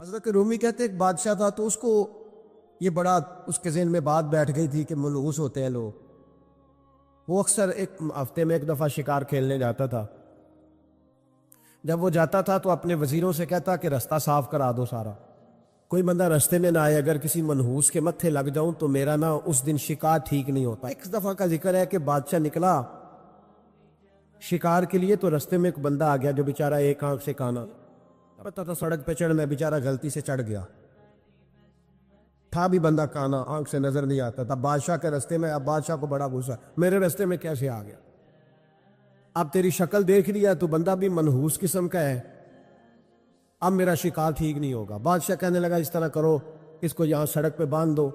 حضرت رومی کہتے ایک بادشاہ تھا، تو اس کو یہ بڑا اس کے ذہن میں بات بیٹھ گئی تھی کہ منحوس ہوتے ہیں لوگ. وہ اکثر ایک ہفتے میں ایک دفعہ شکار کھیلنے جاتا تھا. جب وہ جاتا تھا تو اپنے وزیروں سے کہتا کہ رستہ صاف کرا دو سارا، کوئی بندہ رستے میں نہ آئے، اگر کسی منحوس کے متھے لگ جاؤں تو میرا نا اس دن شکار ٹھیک نہیں ہوتا. ایک دفعہ کا ذکر ہے کہ بادشاہ نکلا شکار کے لیے، تو رستے میں ایک بندہ آ گیا جو بیچارہ ایک آنکھ سے کانا، پتہ تھا سڑک پہ چڑھنا، بیچارہ غلطی سے چڑھ گیا، تھا بھی بندہ کانا، آنکھ سے نظر نہیں آتا تھا. بادشاہ کے رستے میں، اب بادشاہ کو بڑا غصہ، میرے رستے میں کیسے آ گیا؟ اب تیری شکل دیکھ لیا تو بندہ بھی منحوس قسم کا ہے، اب میرا شکار ٹھیک نہیں ہوگا. بادشاہ کہنے لگا اس طرح کرو، اس کو یہاں سڑک پہ باندھ دو.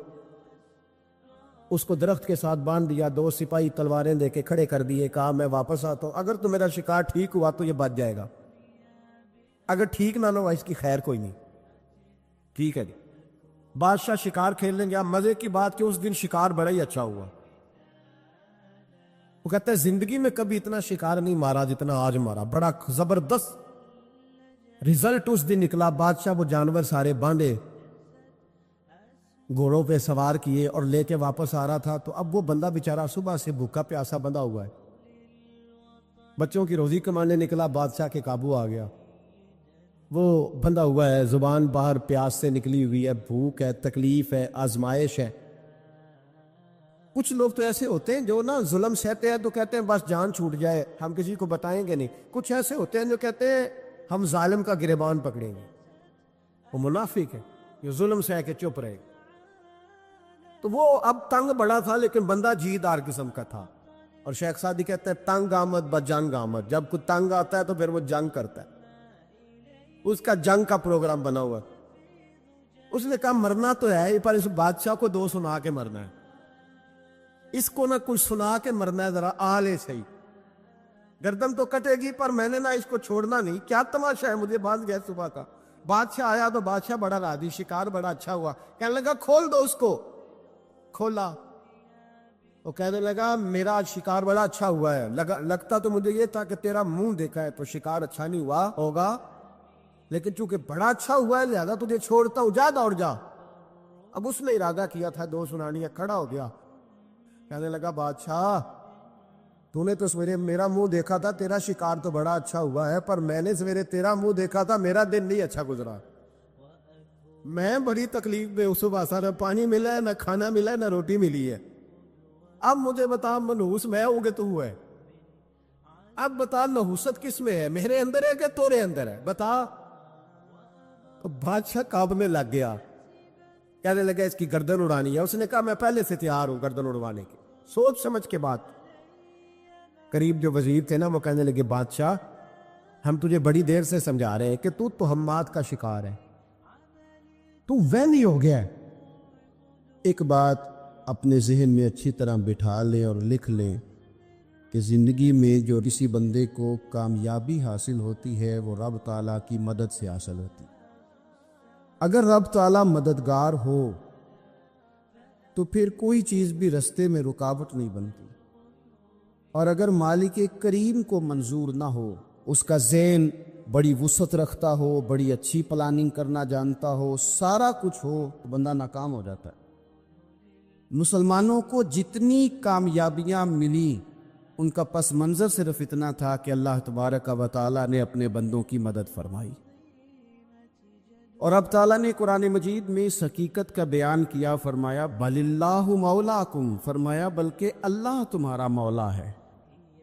اس کو درخت کے ساتھ باندھ دیا، 2 سپاہی تلواریں دے کے کھڑے کر دیے، کہا میں واپس آتا ہوں، اگر تو میرا شکار ٹھیک ہوا تو یہ بچ جائے گا، اگر ٹھیک نہ ہوا اس کی خیر کوئی نہیں. ٹھیک ہے جی. بادشاہ شکار کھیلنے گیا. مزے کی بات کہ اس دن شکار بڑا ہی اچھا ہوا. وہ کہتا ہے زندگی میں کبھی اتنا شکار نہیں مارا جتنا آج مارا، بڑا زبردست رزلٹ اس دن نکلا. بادشاہ وہ جانور سارے باندھے، گھوڑوں پہ سوار کیے اور لے کے واپس آ رہا تھا. تو اب وہ بندہ بیچارہ صبح سے بھوکا پیاسا بندھا ہوا ہے، بچوں کی روزی کمانے نکلا، بادشاہ کے قابو آ گیا. وہ بندھا ہوا ہے، زبان باہر پیاس سے نکلی ہوئی ہے، بھوک ہے، تکلیف ہے، آزمائش ہے. کچھ لوگ تو ایسے ہوتے ہیں جو نا ظلم سہتے ہیں تو کہتے ہیں بس جان چھوٹ جائے، ہم کسی کو بتائیں گے نہیں. کچھ ایسے ہوتے ہیں جو کہتے ہیں ہم ظالم کا گریبان پکڑیں گے. وہ منافق ہے، یہ ظلم سہ کے چپ رہے. تو وہ اب تنگ بڑا تھا لیکن بندہ جیدار قسم کا تھا. اور شیخ سعدی کہتے ہیں تنگ آمد با جنگ آمد، جب کوئی تنگ آتا ہے تو پھر وہ جنگ کرتا ہے. اس کا جنگ کا پروگرام بنا ہوا. اس نے کہا مرنا تو ہے پر اس بادشاہ کو 2 سنا کے مرنا ہے، اس کو نہ کچھ سنا کے مرنا ہے، ذرا آلے صحیح. گردن تو کٹے گی پر میں نے نہ اس کو چھوڑنا نہیں. کیا تماشا ہے، مجھے باندھ گیا صبح کا. بادشاہ آیا تو بادشاہ بڑا راضی، شکار بڑا اچھا ہوا. کہنے لگا کھول دو اس کو. کھولا. وہ کہنے لگا میرا آج شکار بڑا اچھا ہوا ہے، لگتا تو مجھے یہ تھا کہ تیرا منہ دیکھا ہے تو شکار اچھا نہیں ہوا ہوگا، لیکن چونکہ بڑا اچھا ہوا ہے لہذا تجھے چھوڑتا ہوں، جا دوڑ جا. اب اس نے ارادہ کیا تھا 2 سنانی ہے، کھڑا ہو گیا. کہنے لگا بادشاہ تو نے تو سویرے میرا منہ دیکھا تھا، تیرا شکار تو بڑا اچھا ہوا ہے، پر میں نے سویرے تیرا منہ دیکھا تھا، میرا دن نہیں اچھا گزرا. میں بڑی تکلیف میں صبح سا، نہ پانی ملا ہے، نہ کھانا ملا ہے، نہ روٹی ملی ہے. اب مجھے بتا منحوس میں ہوں گے تو ہوا ہے؟ اب بتا نحوست کس میں ہے، میرے اندر ہے کہ تورے اندر ہے، بتا. تو بادشاہ کانپنے لگ گیا. کہنے لگا اس کی گردن اڑانی ہے. اس نے کہا میں پہلے سے تیار ہوں گردن اڑوانے کی. سوچ سمجھ کے بات. قریب جو وزیر تھے نا وہ کہنے لگے بادشاہ ہم تجھے بڑی دیر سے سمجھا رہے ہیں کہ تو تہمات کا شکار ہے، تو وہمی ہو گیا ہے. ایک بات اپنے ذہن میں اچھی طرح بٹھا لیں اور لکھ لیں کہ زندگی میں جو کسی بندے کو کامیابی حاصل ہوتی ہے وہ رب تعالیٰ کی مدد سے حاصل ہوتی. اگر رب تعالیٰ مددگار ہو تو پھر کوئی چیز بھی رستے میں رکاوٹ نہیں بنتی. اور اگر مالک کریم کو منظور نہ ہو، اس کا ذہن بڑی وسعت رکھتا ہو، بڑی اچھی پلاننگ کرنا جانتا ہو، سارا کچھ ہو، تو بندہ ناکام ہو جاتا ہے. مسلمانوں کو جتنی کامیابیاں ملی ان کا پس منظر صرف اتنا تھا کہ اللہ تبارک و تعالیٰ نے اپنے بندوں کی مدد فرمائی. اور اب تعالیٰ نے قرآن مجید میں اس حقیقت کا بیان کیا، فرمایا بَلِ اللَّهُ مَوْلَاكُمْ، فرمایا بلکہ اللہ تمہارا مولا ہے،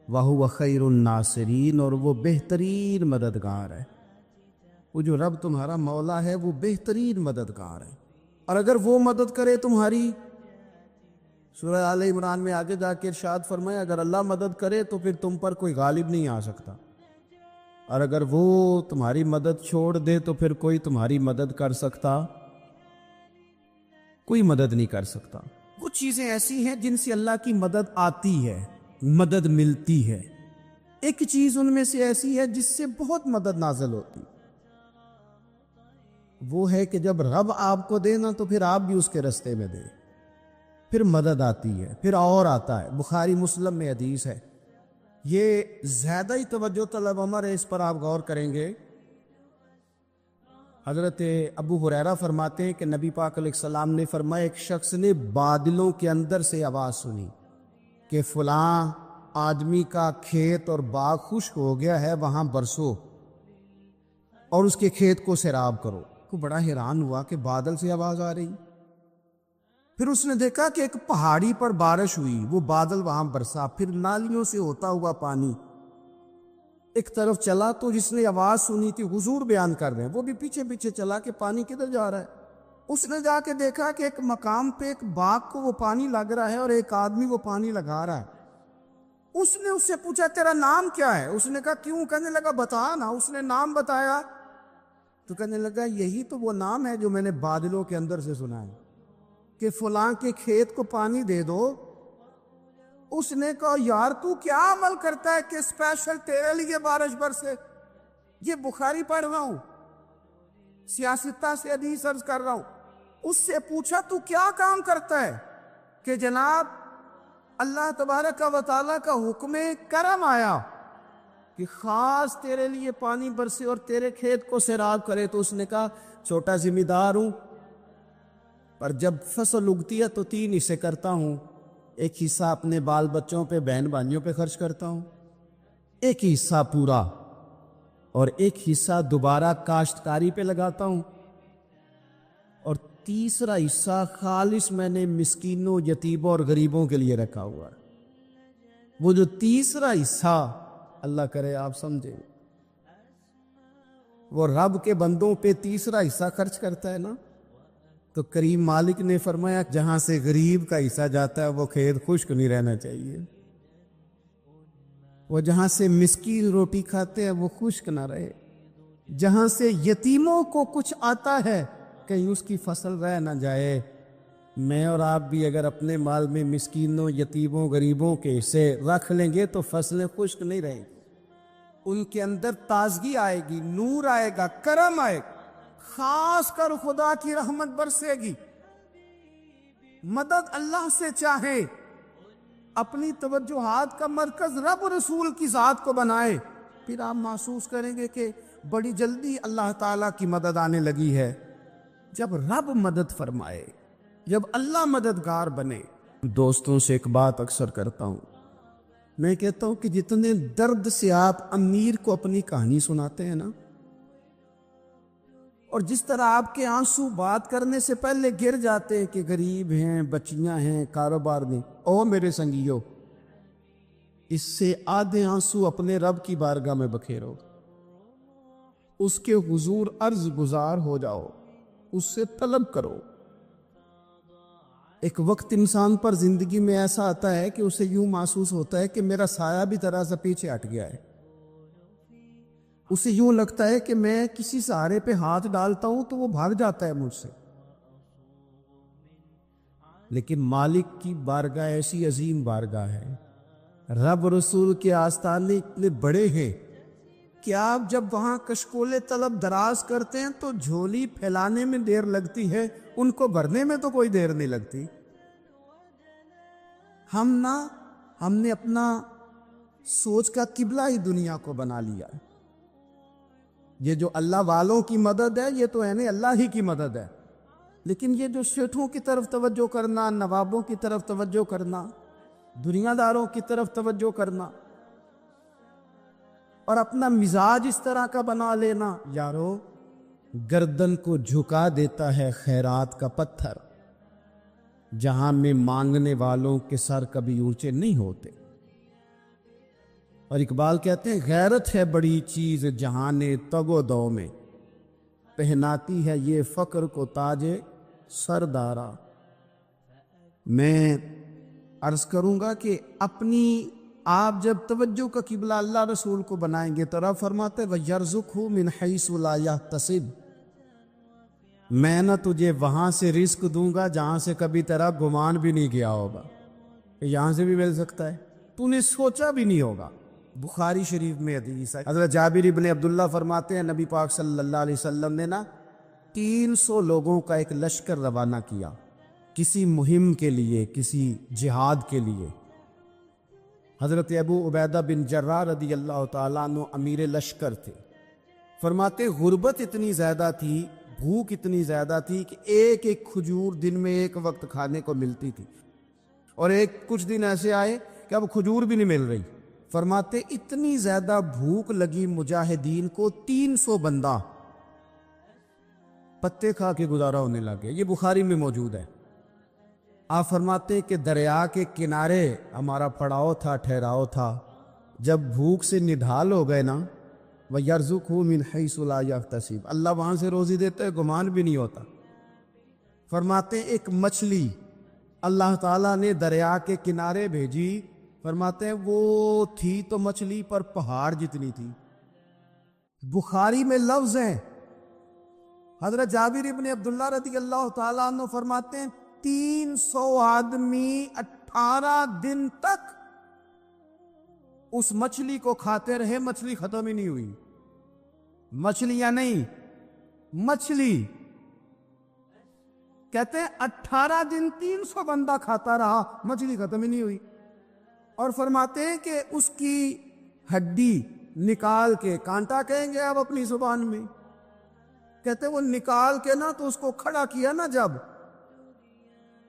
وَهُوَ خَيْرُ النَّاصِرِينَ، اور وہ بہترین مددگار ہے. وہ جو رب تمہارا مولا ہے وہ بہترین مددگار ہے. اور اگر وہ مدد کرے تمہاری، سورہ آل عمران میں آگے جا کے ارشاد فرمایا اگر اللہ مدد کرے تو پھر تم پر کوئی غالب نہیں آ سکتا، اور اگر وہ تمہاری مدد چھوڑ دے تو پھر کوئی تمہاری مدد کر سکتا، کوئی مدد نہیں کر سکتا. وہ چیزیں ایسی ہیں جن سے اللہ کی مدد آتی ہے، مدد ملتی ہے. ایک چیز ان میں سے ایسی ہے جس سے بہت مدد نازل ہوتی، وہ ہے کہ جب رب آپ کو دے نا تو پھر آپ بھی اس کے رستے میں دے، پھر مدد آتی ہے، پھر اور آتا ہے. بخاری مسلم میں حدیث ہے، یہ زیادہ ہی توجہ طلب عمر ہے، اس پر آپ غور کریں گے. حضرت ابو ہریرہ فرماتے ہیں کہ نبی پاک علیہ السلام نے فرمایا ایک شخص نے بادلوں کے اندر سے آواز سنی کہ فلاں آدمی کا کھیت اور باغ خشک ہو گیا ہے، وہاں برسو اور اس کے کھیت کو سیراب کرو۔ وہ بڑا حیران ہوا کہ بادل سے آواز آ رہی۔ پھر اس نے دیکھا کہ ایک پہاڑی پر بارش ہوئی، وہ بادل وہاں برسا، پھر نالیوں سے ہوتا ہوا پانی ایک طرف چلا۔ تو جس نے آواز سنی تھی، حضور بیان کر رہے ہیں، وہ بھی پیچھے پیچھے چلا کہ پانی کدھر جا رہا ہے۔ اس نے جا کے دیکھا کہ ایک مقام پہ ایک باغ کو وہ پانی لگ رہا ہے اور ایک آدمی وہ پانی لگا رہا ہے۔ اس نے اس سے پوچھا تیرا نام کیا ہے؟ اس نے کہا کیوں؟ کہنے لگا بتا نا۔ اس نے نام بتایا تو کہنے لگا یہی تو وہ نام ہے جو میں نے بادلوں کے اندر سے سنا ہے کہ فلاں کے کھیت کو پانی دے دو۔ اس نے کہا یار تو کیا عمل کرتا ہے کہ اسپیشل تیرے لیے بارش برسے؟ یہ بخاری پڑھ رہا ہوں، سیاستہ سے حدیث عرض کر رہا ہوں۔ اس سے پوچھا تو کیا کام کرتا ہے کہ جناب اللہ تبارک و تعالیٰ کا حکم کرم آیا کہ خاص تیرے لیے پانی برسے اور تیرے کھیت کو سیراب کرے؟ تو اس نے کہا چھوٹا ذمہ دار ہوں، پر جب فصل اگتی ہے تو 3 حصے کرتا ہوں۔ ایک حصہ اپنے بال بچوں پہ، بہن بھائیوں پہ خرچ کرتا ہوں، ایک حصہ پورا، اور ایک حصہ دوبارہ کاشتکاری پہ لگاتا ہوں، اور تیسرا حصہ خالص میں نے مسکینوں، یتیموں اور غریبوں کے لیے رکھا ہوا ہے۔ وہ جو تیسرا حصہ اللہ کرے آپ سمجھیں، وہ رب کے بندوں پہ تیسرا حصہ خرچ کرتا ہے نا، تو کریم مالک نے فرمایا جہاں سے غریب کا حصہ جاتا ہے وہ کھیت خشک نہیں رہنا چاہیے، وہ جہاں سے مسکین روٹی کھاتے ہیں وہ خشک نہ رہے، جہاں سے یتیموں کو کچھ آتا ہے کہیں اس کی فصل رہ نہ جائے۔ میں اور آپ بھی اگر اپنے مال میں مسکینوں، یتیموں، غریبوں کے حصے رکھ لیں گے تو فصلیں خشک نہیں رہیں گی، ان کے اندر تازگی آئے گی، نور آئے گا، کرم آئے گا، خاص کر خدا کی رحمت برسے گی۔ مدد اللہ سے چاہے، اپنی توجہات کا مرکز رب رسول کی ذات کو بنائے، پھر آپ محسوس کریں گے کہ بڑی جلدی اللہ تعالیٰ کی مدد آنے لگی ہے۔ جب رب مدد فرمائے، جب اللہ مددگار بنے۔ دوستوں سے ایک بات اکثر کرتا ہوں، میں کہتا ہوں کہ جتنے درد سے آپ امیر کو اپنی کہانی سناتے ہیں نا، اور جس طرح آپ کے آنسو بات کرنے سے پہلے گر جاتے ہیں کہ غریب ہیں، بچیاں ہیں، کاروبار نہیں، او میرے سنگیو، اس سے آدھے آنسو اپنے رب کی بارگاہ میں بکھیرو، اس کے حضور عرض گزار ہو جاؤ، اس سے طلب کرو۔ ایک وقت انسان پر زندگی میں ایسا آتا ہے کہ اسے یوں محسوس ہوتا ہے کہ میرا سایہ بھی ذرا سا پیچھے ہٹ گیا ہے، اسے یوں لگتا ہے کہ میں کسی سہارے پہ ہاتھ ڈالتا ہوں تو وہ بھاگ جاتا ہے مجھ سے۔ لیکن مالک کی بارگاہ ایسی عظیم بارگاہ ہے، رب رسول کے آستانے اتنے بڑے ہیں کہ آپ جب وہاں کشکول طلب دراز کرتے ہیں تو جھولی پھیلانے میں دیر لگتی ہے، ان کو بھرنے میں تو کوئی دیر نہیں لگتی۔ ہم نے اپنا سوچ کا قبلہ ہی دنیا کو بنا لیا ہے۔ یہ جو اللہ والوں کی مدد ہے یہ تو اللہ ہی کی مدد ہے، لیکن یہ جو سیٹھوں کی طرف توجہ کرنا، نوابوں کی طرف توجہ کرنا، دنیا داروں کی طرف توجہ کرنا اور اپنا مزاج اس طرح کا بنا لینا، یارو گردن کو جھکا دیتا ہے خیرات کا پتھر، جہاں میں مانگنے والوں کے سر کبھی اونچے نہیں ہوتے۔ اور اقبال کہتے ہیں غیرت ہے بڑی چیز جہان تگ و دو میں، پہناتی ہے یہ فقر کو تاج سردارا۔ میں عرض کروں گا کہ اپنی آپ جب توجہ کا قبلہ اللہ رسول کو بنائیں گے تو رب فرماتے وَيَرْزُقْهُ مِنْ حَيْثُ لَا يَحْتَسِبُ، میں نہ تجھے وہاں سے رزق دوں گا جہاں سے کبھی تیرا گمان بھی نہیں کیا ہوگا، یہاں سے بھی مل سکتا ہے، تو نے سوچا بھی نہیں ہوگا۔ بخاری شریف میں حدیث ہے، حضرت جابر ابن عبداللہ فرماتے ہیں نبی پاک صلی اللہ علیہ وسلم نے 300 لوگوں کا ایک لشکر روانہ کیا کسی مہم کے لیے، کسی جہاد کے لیے۔ حضرت ابو عبیدہ بن جراح رضی اللہ تعالیٰ عنہ امیر لشکر تھے، فرماتے غربت اتنی زیادہ تھی، بھوک اتنی زیادہ تھی کہ ایک ایک کھجور دن میں ایک وقت کھانے کو ملتی تھی، اور کچھ دن ایسے آئے کہ اب کھجور بھی نہیں مل رہی۔ فرماتے اتنی زیادہ بھوک لگی مجاہدین کو، 300 بندہ پتے کھا کے گزارا ہونے لگے۔ یہ بخاری میں موجود ہے۔ آپ فرماتے کہ دریا کے کنارے ہمارا پڑاؤ تھا، ٹھہراؤ تھا۔ جب بھوک سے نڈھال ہو گئے نا، وَيَرْزُقْهُ مِنْ حَيْثُ لَا يَحْتَسِبُ، اللہ وہاں سے روزی دیتا ہے، گمان بھی نہیں ہوتا۔ فرماتے ایک مچھلی اللہ تعالیٰ نے دریا کے کنارے بھیجی، فرماتے ہیں وہ تھی تو مچھلی پر پہاڑ جتنی تھی۔ بخاری میں لفظ ہیں، حضرت جابر ابن عبداللہ رضی اللہ تعالیٰ عنہ فرماتے ہیں 300 آدمی 18 دن تک اس مچھلی کو کھاتے رہے، مچھلی ختم ہی نہیں ہوئی۔ مچھلیاں نہیں، مچھلی کہتے ہیں 18 دن 300 بندہ کھاتا رہا، مچھلی ختم ہی نہیں ہوئی۔ اور فرماتے ہیں کہ اس کی ہڈی نکال کے، کانٹا کہیں گے آپ اپنی زبان میں، کہتے ہیں وہ نکال کے نا تو اس کو کھڑا کیا نا جب،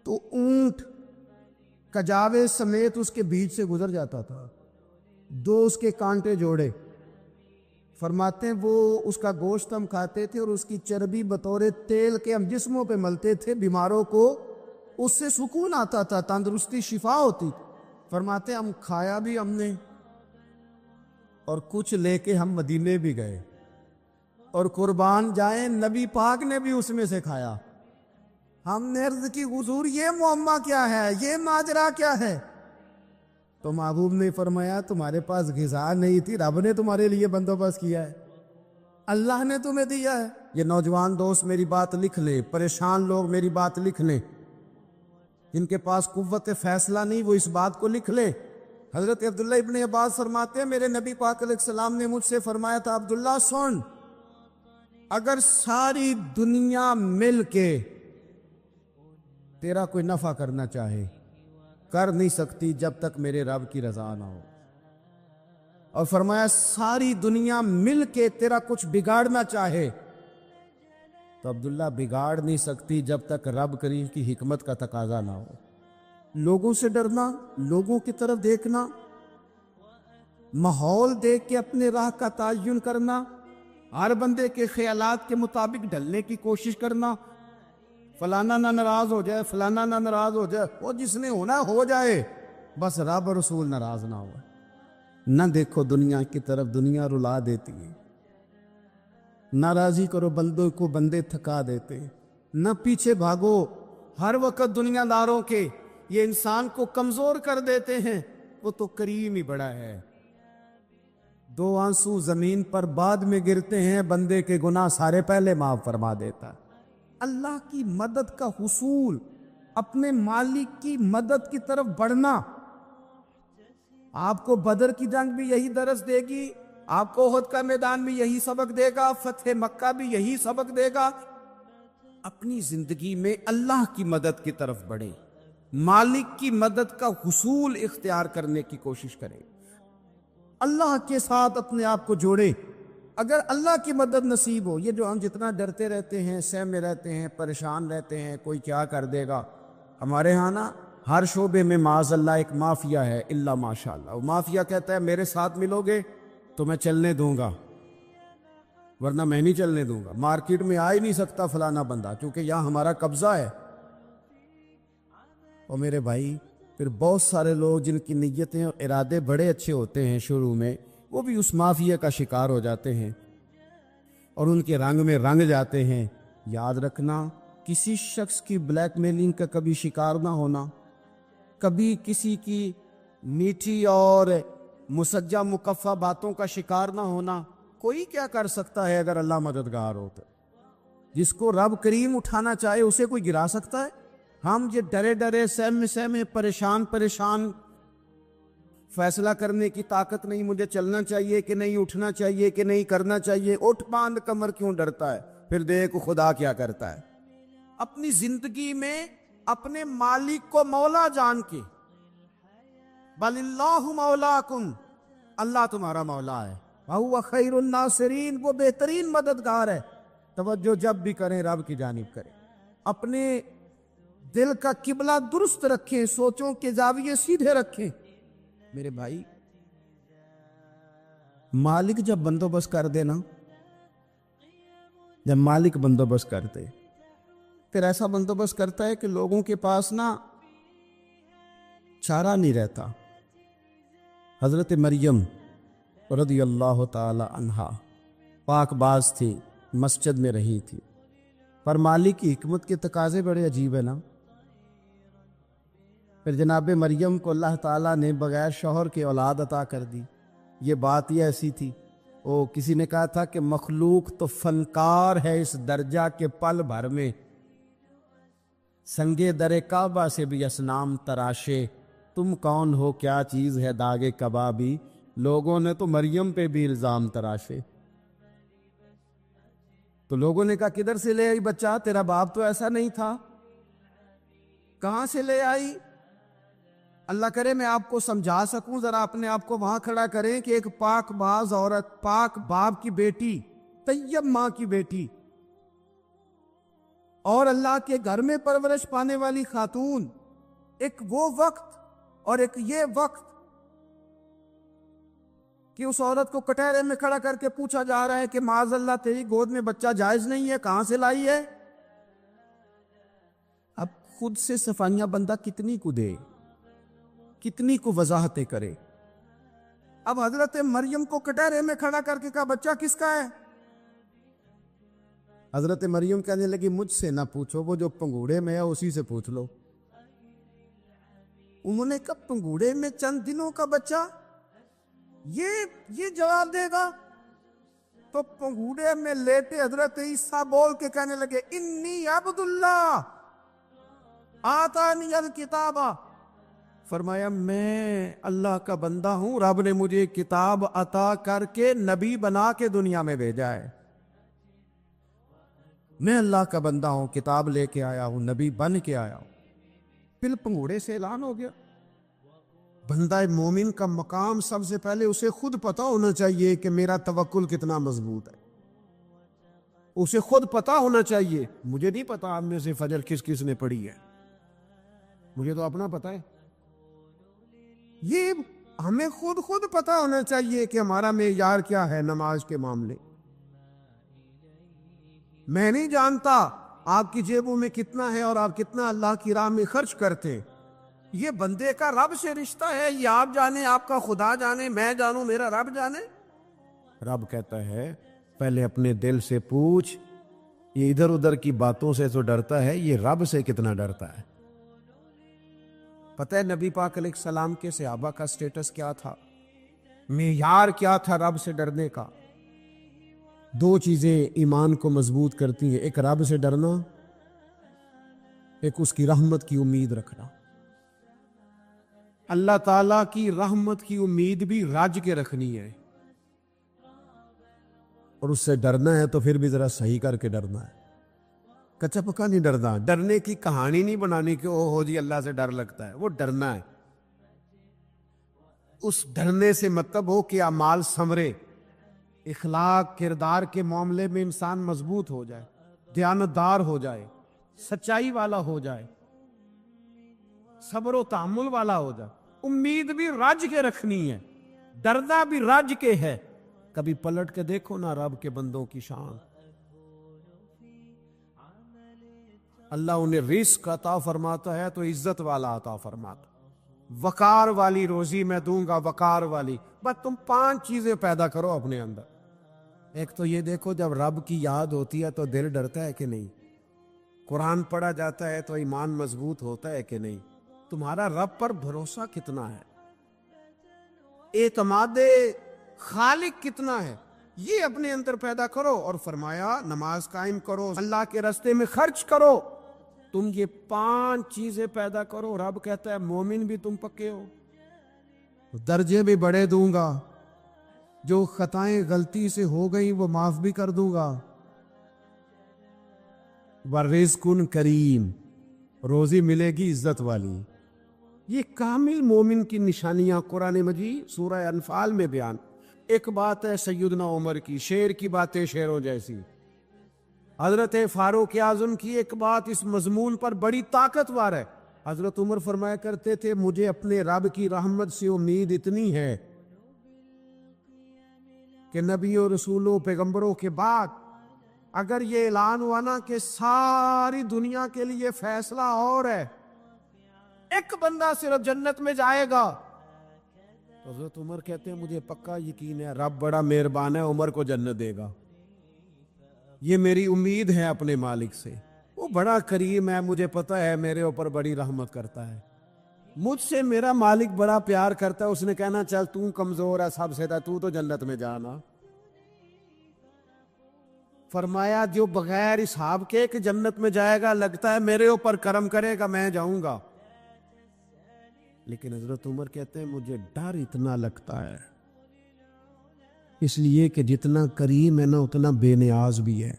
تو اونٹ کجاوے سمیت اس کے بیچ سے گزر جاتا تھا، 2 اس کے کانٹے جوڑے۔ فرماتے ہیں وہ اس کا گوشت ہم کھاتے تھے اور اس کی چربی بطور تیل کے ہم جسموں پہ ملتے تھے، بیماروں کو اس سے سکون آتا تھا، تندرستی شفا ہوتی تھی۔ فرماتے ہیں ہم کھایا بھی ہم نے، اور کچھ لے کے ہم مدینے بھی گئے، اور قربان جائیں نبی پاک نے بھی اس میں سے کھایا۔ ہم نے عرض کی حضور یہ معمہ کیا ہے، یہ ماجرا کیا ہے؟ تو محبوب نے فرمایا تمہارے پاس غذا نہیں تھی، رب نے تمہارے لیے بندوبست کیا ہے، اللہ نے تمہیں دیا ہے۔ یہ نوجوان دوست میری بات لکھ لیں، پریشان لوگ میری بات لکھ لیں، جن کے پاس قوت فیصلہ نہیں وہ اس بات کو لکھ لیں۔ حضرت عبداللہ ابن عباس فرماتے ہیں میرے نبی پاک علیہ السلام نے مجھ سے فرمایا تھا، عبداللہ سن، اگر ساری دنیا مل کے تیرا کوئی نفع کرنا چاہے، کر نہیں سکتی جب تک میرے رب کی رضا نہ ہو۔ اور فرمایا ساری دنیا مل کے تیرا کچھ بگاڑنا چاہے تو عبداللہ بگاڑ نہیں سکتی جب تک رب کریم کی حکمت کا تقاضا نہ ہو۔ لوگوں سے ڈرنا، لوگوں کی طرف دیکھنا، ماحول دیکھ کے اپنے راہ کا تعین کرنا، ہر بندے کے خیالات کے مطابق ڈھلنے کی کوشش کرنا، فلانا نہ ناراض ہو جائے، فلانا نہ ناراض ہو جائے، وہ جس نے ہونا ہو جائے، بس رب اور رسول ناراض نہ ہو۔ نہ دیکھو دنیا کی طرف، دنیا رلا دیتی ہے، ناراضی کرو بندوں کو، بندے تھکا دیتے، نہ پیچھے بھاگو ہر وقت دنیا داروں کے، یہ انسان کو کمزور کر دیتے ہیں۔ وہ تو کریم ہی بڑا ہے، 2 آنسو زمین پر بعد میں گرتے ہیں، بندے کے گناہ سارے پہلے معاف فرما دیتا ہے۔ اللہ کی مدد کا حصول، اپنے مالک کی مدد کی طرف بڑھنا، آپ کو بدر کی جنگ بھی یہی درس دے گی، آپ کو احد کا میدان بھی یہی سبق دے گا، فتح مکہ بھی یہی سبق دے گا۔ اپنی زندگی میں اللہ کی مدد کی طرف بڑھیں، مالک کی مدد کا حصول اختیار کرنے کی کوشش کریں، اللہ کے ساتھ اپنے آپ کو جوڑیں۔ اگر اللہ کی مدد نصیب ہو، یہ جو ہم جتنا ڈرتے رہتے ہیں، سہمے رہتے ہیں، پریشان رہتے ہیں کوئی کیا کر دے گا، ہمارے ہاں نا ہر شعبے میں معاذ اللہ ایک مافیا ہے، الا ماشاء اللہ۔ وہ مافیا کہتا ہے میرے ساتھ ملو گے تو میں چلنے دوں گا، ورنہ میں نہیں چلنے دوں گا، مارکیٹ میں آ ہی نہیں سکتا فلانا بندہ، کیونکہ یہاں ہمارا قبضہ ہے۔ اور میرے بھائی پھر بہت سارے لوگ جن کی نیتیں اور ارادے بڑے اچھے ہوتے ہیں شروع میں، وہ بھی اس مافیا کا شکار ہو جاتے ہیں اور ان کے رنگ میں رنگ جاتے ہیں۔ یاد رکھنا، کسی شخص کی بلیک میلنگ کا کبھی شکار نہ ہونا، کبھی کسی کی میٹھی اور مسجع مکفہ باتوں کا شکار نہ ہونا۔ کوئی کیا کر سکتا ہے اگر اللہ مددگار ہو تو؟ جس کو رب کریم اٹھانا چاہے اسے کوئی گرا سکتا ہے؟ ہم یہ ڈرے ڈرے سہمے پریشان فیصلہ کرنے کی طاقت نہیں، مجھے چلنا چاہیے کہ نہیں، اٹھنا چاہیے کہ نہیں، کرنا چاہیے، اٹھ باندھ کمر کیوں ڈرتا ہے؟ پھر دیکھ خدا کیا کرتا ہے۔ اپنی زندگی میں اپنے مالک کو مولا جان کے، بل اللہ مولاکم، اللہ تمہارا مولا ہے، وَهُوَ خَيْرُ النَّاصِرِينَ، وہ بہترین مددگار ہے۔ توجہ جب بھی کریں رب کی جانب کریں، اپنے دل کا قبلہ درست رکھیں، سوچوں کے زاویے سیدھے رکھیں۔ میرے بھائی، مالک جب بندوبست کر دے نا، جب مالک بندوبست کرتے پھر ایسا بندوبست کرتا ہے کہ لوگوں کے پاس نا چارہ نہیں رہتا۔ حضرت مریم رضی اللہ تعالی عنہا پاک باز تھی، مسجد میں رہی تھی، پر مالک کی حکمت کے تقاضے بڑے عجیب ہے نا۔ پھر جناب مریم کو اللہ تعالیٰ نے بغیر شوہر کے اولاد عطا کر دی۔ یہ بات یہ ایسی تھی، کسی نے کہا تھا کہ مخلوق تو فنکار ہے اس درجہ کے پل بھر میں سنگے در کعبہ سے بھی اصنام تراشے، تم کون ہو کیا چیز ہے داغے کبابی، لوگوں نے تو مریم پہ بھی الزام تراشے۔ تو لوگوں نے کہا کدھر سے لے آئی بچہ، تیرا باپ تو ایسا نہیں تھا، کہاں سے لے آئی؟ اللہ کرے میں آپ کو سمجھا سکوں، ذرا اپنے آپ کو وہاں کھڑا کریں کہ ایک پاک باز عورت، پاک باپ کی بیٹی، طیب ماں کی بیٹی، اور اللہ کے گھر میں پرورش پانے والی خاتون، ایک وہ وقت اور ایک یہ وقت کہ اس عورت کو کٹہرے میں کھڑا کر کے پوچھا جا رہا ہے کہ معاذ اللہ تیری گود میں بچہ جائز نہیں ہے، کہاں سے لائی ہے؟ اب خود سے صفائیاں بندہ کتنی کو دے، کتنی کو وضاحتیں کرے۔ اب حضرت مریم کو کٹہرے میں کھڑا کر کے کہا بچہ کس کا ہے؟ حضرت مریم کہنے لگی مجھ سے نہ پوچھو، وہ جو پنگوڑے میں ہے اسی سے پوچھ لو۔ انہوں نے کہا پنگوڑے میں چند دنوں کا بچہ یہ جواب دے گا؟ تو پنگوڑے میں لیٹے حضرت عیسیٰ بول کے کہنے لگے انی عبد اللہ آتانی الکتاب، فرمایا میں اللہ کا بندہ ہوں، رب نے مجھے کتاب عطا کر کے نبی بنا کے دنیا میں بھیجا ہے، میں اللہ کا بندہ ہوں، کتاب لے کے آیا ہوں، نبی بن کے آیا ہوں۔ پھر پنگوڑے سے اعلان ہو گیا۔ بندہ مومن کا مقام سب سے پہلے اسے خود پتا ہونا چاہیے کہ میرا توکل کتنا مضبوط ہے، اسے خود پتا ہونا چاہیے۔ مجھے نہیں پتا آپ میں سے فجر کس کس نے پڑھی ہے، مجھے تو اپنا پتا ہے، یہ ہمیں خود پتا ہونا چاہیے کہ ہمارا معیار کیا ہے نماز کے معاملے۔ میں نہیں جانتا آپ کی جیبوں میں کتنا ہے اور آپ کتنا اللہ کی راہ میں خرچ کرتے، یہ بندے کا رب سے رشتہ ہے، یہ آپ جانے، آپ کا خدا جانے، میں جانوں، میرا رب جانے۔ رب کہتا ہے پہلے اپنے دل سے پوچھ، یہ ادھر ادھر کی باتوں سے تو ڈرتا ہے، یہ رب سے کتنا ڈرتا ہے۔ پتہ ہے نبی پاک علیہ السلام کے صحابہ کا سٹیٹس کیا تھا، معیار کیا تھا رب سے ڈرنے کا؟ دو چیزیں ایمان کو مضبوط کرتی ہیں، ایک رب سے ڈرنا، ایک اس کی رحمت کی امید رکھنا۔ اللہ تعالیٰ کی رحمت کی امید بھی رج کے رکھنی ہے، اور اس سے ڈرنا ہے تو پھر بھی ذرا صحیح کر کے ڈرنا ہے، کچا پکا نہیں ڈرنا۔ ڈرنے کی کہانی نہیں بنانی کہ او ہو جی اللہ سے ڈر لگتا ہے، وہ ڈرنا ہے۔ اس ڈرنے سے مطلب ہو کہ اعمال ثمرے، اخلاق کردار کے معاملے میں انسان مضبوط ہو جائے، دیانتدار ہو جائے، سچائی والا ہو جائے، صبر و تحمل والا ہو جائے۔ امید بھی رج کے رکھنی ہے، ڈرنا بھی رج کے ہے۔ کبھی پلٹ کے دیکھو نا رب کے بندوں کی شان، اللہ انہیں رزق عطا فرماتا ہے تو عزت والا عطا فرماتا، وقار والی روزی میں دوں گا، وقار والی۔ بس تم 5 چیزیں پیدا کرو اپنے اندر۔ ایک تو یہ دیکھو جب رب کی یاد ہوتی ہے تو دل ڈرتا ہے کہ نہیں، قرآن پڑھا جاتا ہے تو ایمان مضبوط ہوتا ہے کہ نہیں، تمہارا رب پر بھروسہ کتنا ہے، اعتماد خالق کتنا ہے، یہ اپنے اندر پیدا کرو۔ اور فرمایا نماز قائم کرو، اللہ کے راستے میں خرچ کرو۔ تم یہ 5 چیزیں پیدا کرو، رب کہتا ہے مومن بھی تم پکے ہو، درجے بھی بڑے دوں گا، جو خطائیں غلطی سے ہو گئی وہ معاف بھی کر دوں گا۔ ورزق کریم، روزی ملے گی عزت والی۔ یہ کامل مومن کی نشانیاں قرآن مجید سورہ انفال میں بیان۔ ایک بات ہے سیدنا عمر کی، شیر کی باتیں شیروں جیسی. حضرت فاروق اعظم کی ایک بات اس مضمون پر بڑی طاقتور ہے. حضرت عمر فرمایا کرتے تھے مجھے اپنے رب کی رحمت سے امید اتنی ہے کہ نبیوں رسولوں پیغمبروں کے بعد اگر یہ اعلان ہوا نا کہ ساری دنیا کے لیے فیصلہ اور ہے، ایک بندہ صرف جنت میں جائے گا، تو حضرت عمر کہتے ہیں مجھے پکا یقین ہے رب بڑا مہربان ہے، عمر کو جنت دے گا. یہ میری امید ہے اپنے مالک سے، وہ بڑا کریم ہے، مجھے پتا ہے میرے اوپر بڑی رحمت کرتا ہے، مجھ سے میرا مالک بڑا پیار کرتا ہے. اس نے کہنا چل تو کمزور ہے سب سے، تو تو جنت میں جانا. فرمایا جو بغیر حساب کے کہ جنت میں جائے گا، لگتا ہے میرے اوپر کرم کرے گا میں جاؤں گا. لیکن حضرت عمر کہتے ہیں مجھے ڈر اتنا لگتا ہے، اس لیے کہ جتنا کریم ہے نا اتنا بے نیاز بھی ہے.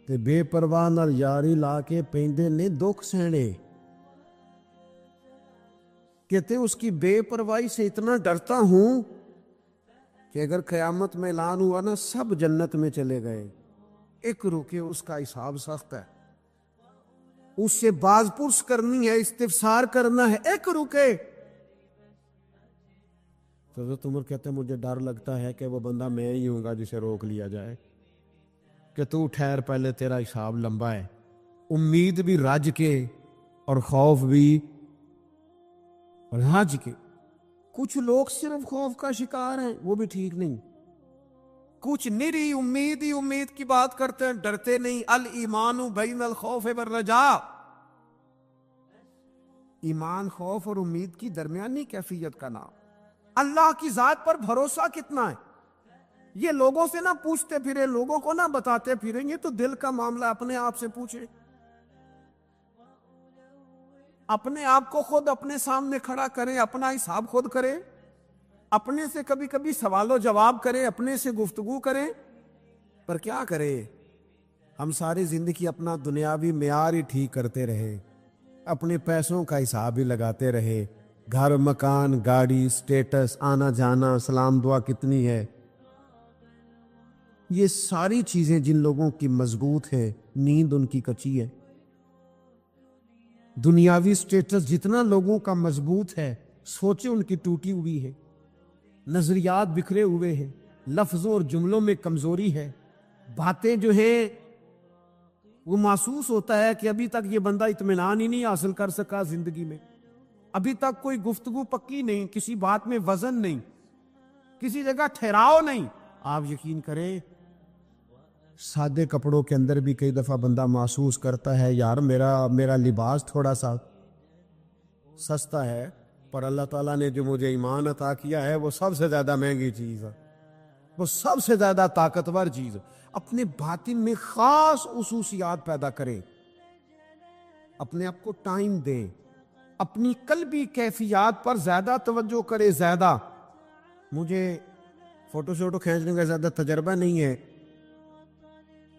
تے بے پرواہ نال یاری لا کے پیندے نے دکھ سہنے. کہتے اس کی بے پرواہی سے اتنا ڈرتا ہوں کہ اگر قیامت میں اعلان ہوا نا سب جنت میں چلے گئے، ایک رکے اس کا حساب سخت ہے، اس سے باز پرس کرنی ہے، استفسار کرنا ہے، ایک رکے. تو حضرت عمر کہتے ہیں مجھے ڈر لگتا ہے کہ وہ بندہ میں ہی ہوں گا جسے روک لیا جائے کہ تو ٹھہر پہلے تیرا حساب لمبا ہے. امید بھی رج کے اور خوف بھی رج کے. کچھ لوگ صرف خوف کا شکار ہیں، وہ بھی ٹھیک نہیں. کچھ نری امید ہی امید کی بات کرتے ہیں، ڈرتے نہیں. الایمان بین الخوف والرجاء، ایمان خوف اور امید کی درمیانی کیفیت کا نام. اللہ کی ذات پر بھروسہ کتنا ہے یہ لوگوں سے نہ پوچھتے پھرے، لوگوں کو نہ بتاتے پھریں گے، تو دل کا معاملہ اپنے آپ سے پوچھے، اپنے آپ کو خود اپنے سامنے کھڑا کریں، اپنا حساب خود کریں، اپنے سے کبھی کبھی سوال و جواب کریں، اپنے سے گفتگو کریں. پر کیا کریں، ہم ساری زندگی اپنا دنیاوی معیار ہی ٹھیک کرتے رہے، اپنے پیسوں کا حساب ہی لگاتے رہے، گھر مکان گاڑی سٹیٹس آنا جانا سلام دعا کتنی ہے. یہ ساری چیزیں جن لوگوں کی مضبوط ہیں نیند ان کی کچی ہے. دنیاوی سٹیٹس جتنا لوگوں کا مضبوط ہے سوچیں ان کی ٹوٹی ہوئی ہے، نظریات بکھرے ہوئے ہیں، لفظوں اور جملوں میں کمزوری ہے، باتیں جو ہیں وہ محسوس ہوتا ہے کہ ابھی تک یہ بندہ اطمینان ہی نہیں حاصل کر سکا زندگی میں، ابھی تک کوئی گفتگو پکی نہیں، کسی بات میں وزن نہیں، کسی جگہ ٹھہراؤ نہیں. آپ یقین کریں سادے کپڑوں کے اندر بھی کئی دفعہ بندہ محسوس کرتا ہے یار میرا لباس تھوڑا سا سستا ہے، پر اللہ تعالیٰ نے جو مجھے ایمان عطا کیا ہے وہ سب سے زیادہ مہنگی چیز ہے، وہ سب سے زیادہ طاقتور چیز ہے. اپنے باطن میں خاص خصوصیات پیدا کریں، اپنے آپ کو ٹائم دیں، اپنی قلبی کیفیات پر زیادہ توجہ کریں. زیادہ مجھے فوٹو شوٹو کھینچنے کا زیادہ تجربہ نہیں ہے،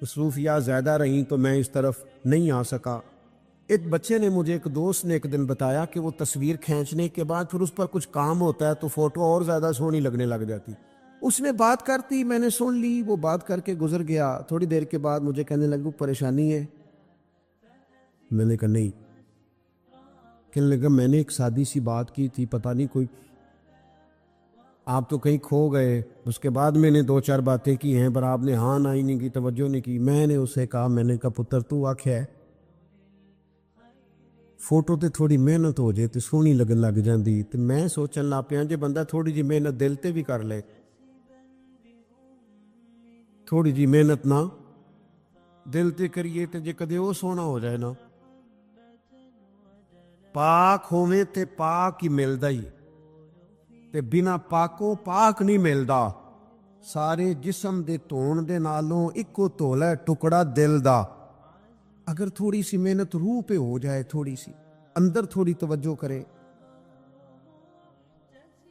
مصروفیات زیادہ رہیں تو میں اس طرف نہیں آ سکا. ایک بچے نے مجھے، ایک دوست نے ایک دن بتایا کہ وہ تصویر کھینچنے کے بعد پھر اس پر کچھ کام ہوتا ہے تو فوٹو اور زیادہ سونی لگنے لگ جاتی. اس نے بات کرتی، میں نے سن لی، وہ بات کر کے گزر گیا. تھوڑی دیر کے بعد مجھے کہنے لگا پریشانی ہے. میں نے کہا نہیں. کہنے لگا میں نے ایک سادی سی بات کی تھی، پتہ نہیں کوئی آپ تو کہیں کھو گئے. اس کے بعد میں نے دو چار باتیں کی ہیں پر آپ نے ہاں نہ ہی نہیں کی، توجہ نہیں کی. میں نے اسے کہا، میں نے کہا پتر تو آکھیا ہے فوٹو تے تھوڑی محنت ہو جائے تے سونی لگن لگ جاندی. تے میں سوچن لگ پیا جے بندہ تھوڑی جی محنت دل تے بھی کر لے، تھوڑی جی محنت نہ دل تے کریے تے جے کدے وہ سونا ہو جائے نا، پاک ہوویں تے پاک ہی ملدا ہی، تے بنا پاکوں پاک نہیں ملدا. سارے جسم دے دھون دے نالوں اکو دھولا ٹکڑا دل دا. اگر تھوڑی سی محنت روح پہ ہو جائے، تھوڑی سی اندر تھوڑی توجہ کرے،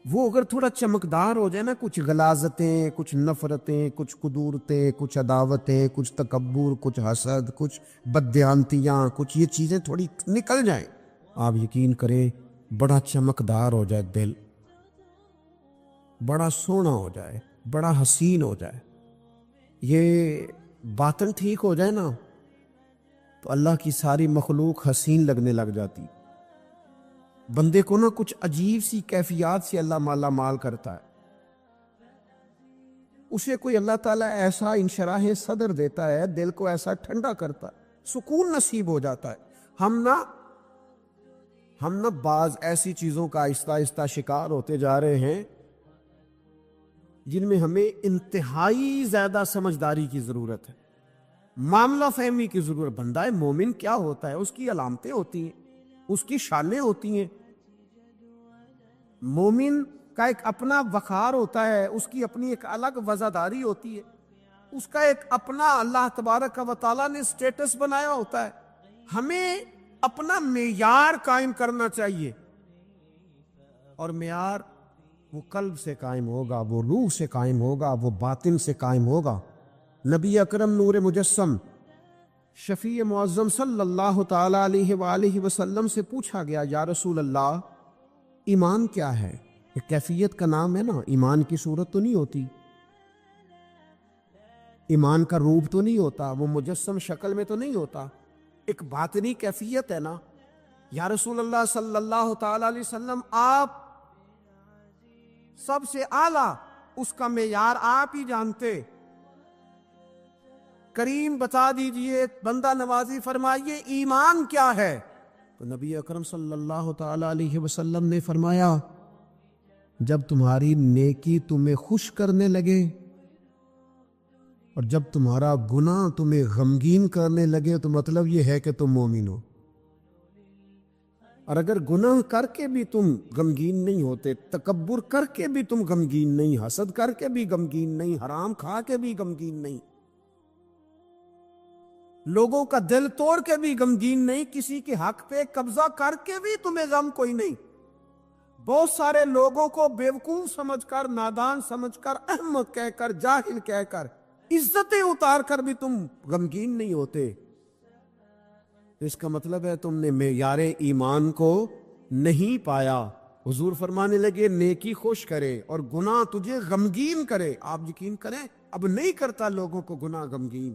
وہ اگر تھوڑا چمکدار ہو جائے نا، کچھ غلاظتیں، کچھ نفرتیں، کچھ قدورتیں، کچھ عداوتیں، کچھ تکبر، کچھ حسد، کچھ بددیانتیاں، کچھ یہ چیزیں تھوڑی نکل جائیں، آپ یقین کریں بڑا چمکدار ہو جائے دل، بڑا سونا ہو جائے، بڑا حسین ہو جائے، یہ باطن ٹھیک ہو جائے نا تو اللہ کی ساری مخلوق حسین لگنے لگ جاتی. بندے کو نا کچھ عجیب سی کیفیات سے اللہ مالا مال کرتا ہے. اسے کوئی اللہ تعالیٰ ایسا انشراح صدر دیتا ہے، دل کو ایسا ٹھنڈا کرتا ہے، سکون نصیب ہو جاتا ہے. ہم نا بعض ایسی چیزوں کا آہستہ آہستہ شکار ہوتے جا رہے ہیں جن میں ہمیں انتہائی زیادہ سمجھداری کی ضرورت ہے، معاملہ فہمی کی ضرورت. بندہ مومن کیا ہوتا ہے، اس کی علامتیں ہوتی ہیں، اس کی شانیں ہوتی ہیں. مومن کا ایک اپنا وقار ہوتا ہے، اس کی اپنی ایک الگ وزاداری ہوتی ہے، اس کا ایک اپنا اللہ تبارک و تعالیٰ نے سٹیٹس بنایا ہوتا ہے. ہمیں اپنا معیار قائم کرنا چاہیے، اور معیار وہ قلب سے قائم ہوگا، وہ روح سے قائم ہوگا، وہ باطن سے قائم ہوگا. نبی اکرم نور مجسم شفیع معظم صلی اللہ تعالی علیہ وآلہ وسلم سے پوچھا گیا، یا رسول اللہ ایمان کیا ہے؟ ایک کیفیت کا نام ہے نا، ایمان کی صورت تو نہیں ہوتی، ایمان کا روپ تو نہیں ہوتا، وہ مجسم شکل میں تو نہیں ہوتا، ایک باطنی کیفیت ہے نا. یا رسول اللہ صلی اللہ تعالی علیہ وسلم آپ سب سے اعلیٰ، اس کا معیار آپ ہی جانتے، کریم بتا دیجئے، بندہ نوازی فرمائیے ایمان کیا ہے؟ تو نبی اکرم صلی اللہ تعالی علیہ وسلم نے فرمایا، جب تمہاری نیکی تمہیں خوش کرنے لگے اور جب تمہارا گناہ تمہیں غمگین کرنے لگے تو مطلب یہ ہے کہ تم مومن ہو. اور اگر گناہ کر کے بھی تم غمگین نہیں ہوتے، تکبر کر کے بھی تم غمگین نہیں، حسد کر کے بھی غمگین نہیں، حرام کھا کے بھی غمگین نہیں، لوگوں کا دل توڑ کے بھی غمگین نہیں، کسی کے حق پہ قبضہ کر کے بھی تمہیں غم کوئی نہیں، بہت سارے لوگوں کو بیوقوف سمجھ کر، نادان سمجھ کر، احمق کہہ کر، جاہل کہہ کر، عزتیں اتار کر بھی تم غمگین نہیں ہوتے، اس کا مطلب ہے تم نے معیار ایمان کو نہیں پایا. حضور فرمانے لگے نیکی خوش کرے اور گناہ تجھے غمگین کرے. آپ یقین کریں اب نہیں کرتا لوگوں کو گناہ غمگین.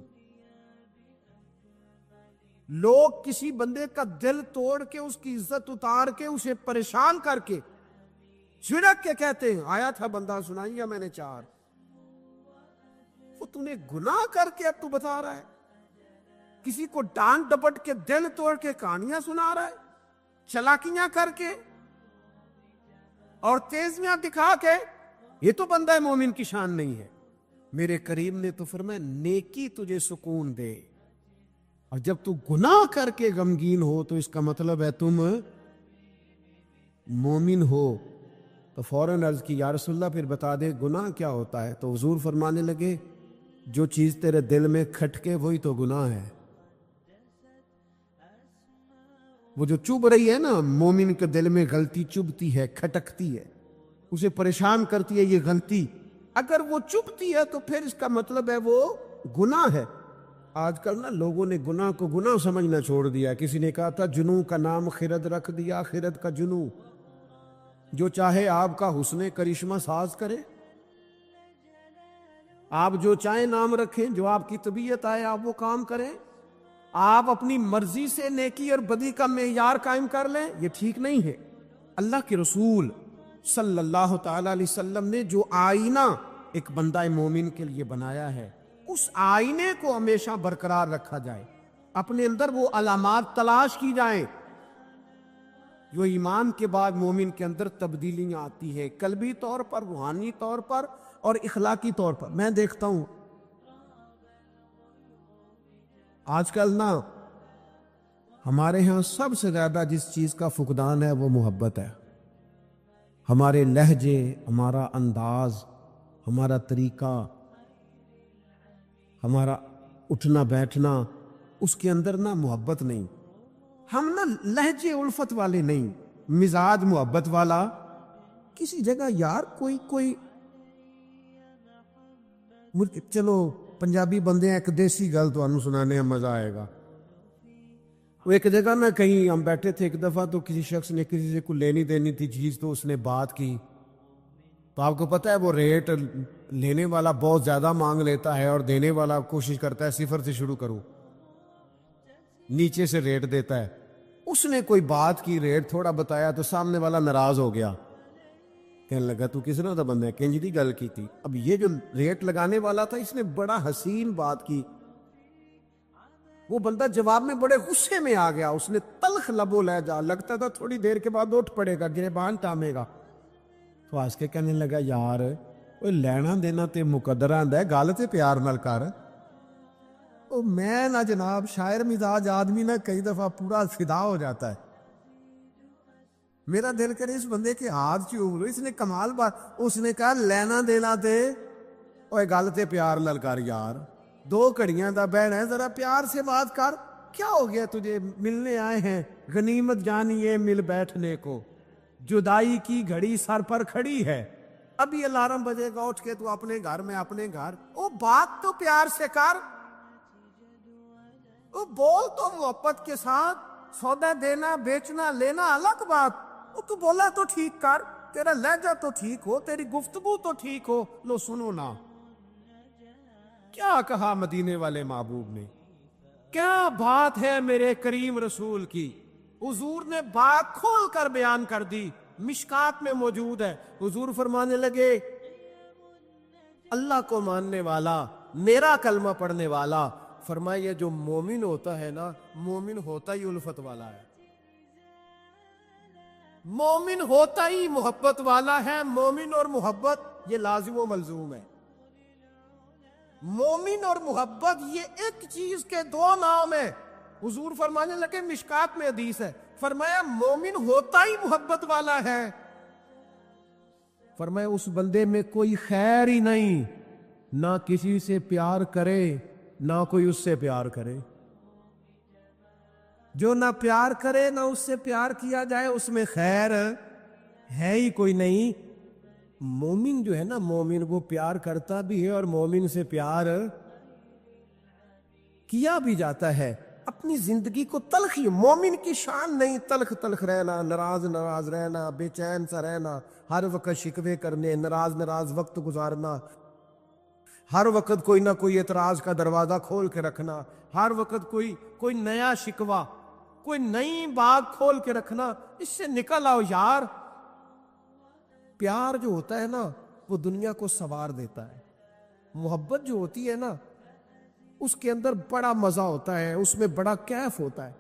لوگ کسی بندے کا دل توڑ کے، اس کی عزت اتار کے، اسے پریشان کر کے، جھڑک کے کہتے ہیں آیا تھا بندہ سنائیا میں نے 4، وہ تو نے گناہ کر کے اب تو بتا رہا ہے. کسی کو ڈانٹ ڈپٹ کے دل توڑ کے کہانیاں سنا رہا ہے، چلاکیاں کر کے اور تیزیاں دکھا کے. یہ تو بندہ مومن کی شان نہیں ہے. میرے کریم نے تو فرمایا نیکی تجھے سکون دے، اور جب تو گناہ کر کے غمگین ہو تو اس کا مطلب ہے تم مومن ہو. تو فوراً عرض کی یا رسول اللہ پھر بتا دے گناہ کیا ہوتا ہے؟ تو حضور فرمانے لگے جو چیز تیرے دل میں کھٹکے وہی تو گناہ ہے. وہ جو چبھ رہی ہے نا، مومن کے دل میں غلطی چبھتی ہے، کھٹکتی ہے، اسے پریشان کرتی ہے یہ غلطی. اگر وہ چبھتی ہے تو پھر اس کا مطلب ہے وہ گناہ ہے. آج کل نا لوگوں نے گناہ کو گناہ سمجھنا چھوڑ دیا. کسی نے کہا تھا جنوں کا نام خرد رکھ دیا، خرد کا جنوں. جو چاہے آپ کا حسن کرشمہ ساز کرے، آپ جو چاہیں نام رکھیں، جو آپ کی طبیعت آئے آپ وہ کام کریں، آپ اپنی مرضی سے نیکی اور بدی کا معیار قائم کر لیں، یہ ٹھیک نہیں ہے. اللہ کے رسول صلی اللہ تعالی علیہ وسلم نے جو آئینہ ایک بندہ مومن کے لیے بنایا ہے، اس آئینے کو ہمیشہ برقرار رکھا جائے، اپنے اندر وہ علامات تلاش کی جائیں جو ایمان کے بعد مومن کے اندر تبدیلیاں آتی ہے، قلبی طور پر، روحانی طور پر اور اخلاقی طور پر. میں دیکھتا ہوں آج کل نا ہمارے ہاں سب سے زیادہ جس چیز کا فقدان ہے وہ محبت ہے. ہمارے لہجے، ہمارا انداز، ہمارا طریقہ، ہمارا اٹھنا بیٹھنا، اس کے اندر نا محبت نہیں. ہم نا لہجے الفت والے نہیں، مزاج محبت والا. کسی جگہ یار کوئی چلو پنجابی بندے ایک دیسی گل تو انہوں سنانے میں مزہ آئے گا. وہ ایک جگہ نا کہیں ہم بیٹھے تھے ایک دفعہ، تو کسی شخص نے کسی سے کوئی لینی دینی تھی چیز، تو اس نے بات کی تو آپ کو پتہ ہے وہ ریٹ لینے والا بہت زیادہ مانگ لیتا ہے اور دینے والا کوشش کرتا ہے صفر سے شروع کروں، نیچے سے ریٹ دیتا ہے. اس نے کوئی بات کی، ریٹ تھوڑا بتایا تو سامنے والا ناراض ہو گیا، کہنے لگا تو کس نے بندہ کنج دی گل کی تھی. اب یہ جو ریٹ لگانے والا تھا اس نے بڑا حسین بات کی، وہ بندہ جواب میں بڑے غصے میں آ گیا، اس نے تلخ لبو لہجہ، لگتا تھا تھوڑی دیر کے بعد اٹھ پڑے گا، گریبان تامے گا. تو آج کے کہنے لگا یار وہ لینا دینا تے مقدر آندا ہے، گل تے پیار نال کر. او میں نہ جناب شاعر مزاج آدمی نہ کئی دفعہ پورا فدا ہو جاتا ہے. میرا دل کرے اس بندے کے ہاتھ چوم لو، اس نے کمال بات. اس نے کہا لینا دینا تے اوے گل تے پیار نال کر یار، 2 گھڑیاں دا بہن ہے، ذرا پیار سے بات کر. کیا ہو گیا تجھے؟ ملنے آئے ہیں، غنیمت جانیے مل بیٹھنے کو، جدائی کی گھڑی سر پر کھڑی ہے، ابھی الارم بجے گا اٹھ کے تو اپنے گھر میں اپنے گھر. او بات تو پیار سے کر، او بول تو محبت کے ساتھ. سودا دینا بیچنا لینا الگ بات، او تو بولا تو ٹھیک کر، تیرا لہجہ تو ٹھیک ہو، تیری گفتگو تو ٹھیک ہو. لو سنو نا کیا کہا مدینے والے محبوب نے، کیا بات ہے میرے کریم رسول کی. حضور نے بات کھول کر بیان کر دی، مشکات میں موجود ہے. حضور فرمانے لگے اللہ کو ماننے والا، میرا کلمہ پڑھنے والا، فرمایا یہ جو مومن ہوتا ہے نا، مومن ہوتا ہی الفت والا ہے، مومن ہوتا ہی محبت والا ہے. مومن اور محبت یہ لازم و ملزوم ہے. مومن اور محبت یہ ایک چیز کے 2 نام ہیں. حضور فرمانے لگے مشکات میں حدیث ہے، فرمایا مومن ہوتا ہی محبت والا ہے. فرمایا اس بندے میں کوئی خیر ہی نہیں، نہ کسی سے پیار کرے نہ کوئی اس سے پیار کرے. جو نہ پیار کرے نہ اس سے پیار کیا جائے اس میں خیر ہے ہی کوئی نہیں. مومن جو ہے نا، مومن وہ پیار کرتا بھی ہے اور مومن سے پیار کیا بھی جاتا ہے. اپنی زندگی کو تلخی، مومن کی شان نہیں تلخ تلخ رہنا، ناراض ناراض رہنا، بے چین سا رہنا، ہر وقت شکوے کرنے، ناراض ناراض وقت گزارنا، ہر وقت کوئی نہ کوئی اعتراض کا دروازہ کھول کے رکھنا، ہر وقت کوئی نیا شکوہ، کوئی نئی بات کھول کے رکھنا. اس سے نکل آؤ یار. پیار جو ہوتا ہے نا وہ دنیا کو سنوار دیتا ہے. محبت جو ہوتی ہے نا اس کے اندر بڑا مزہ ہوتا ہے، اس میں بڑا کیف ہوتا ہے.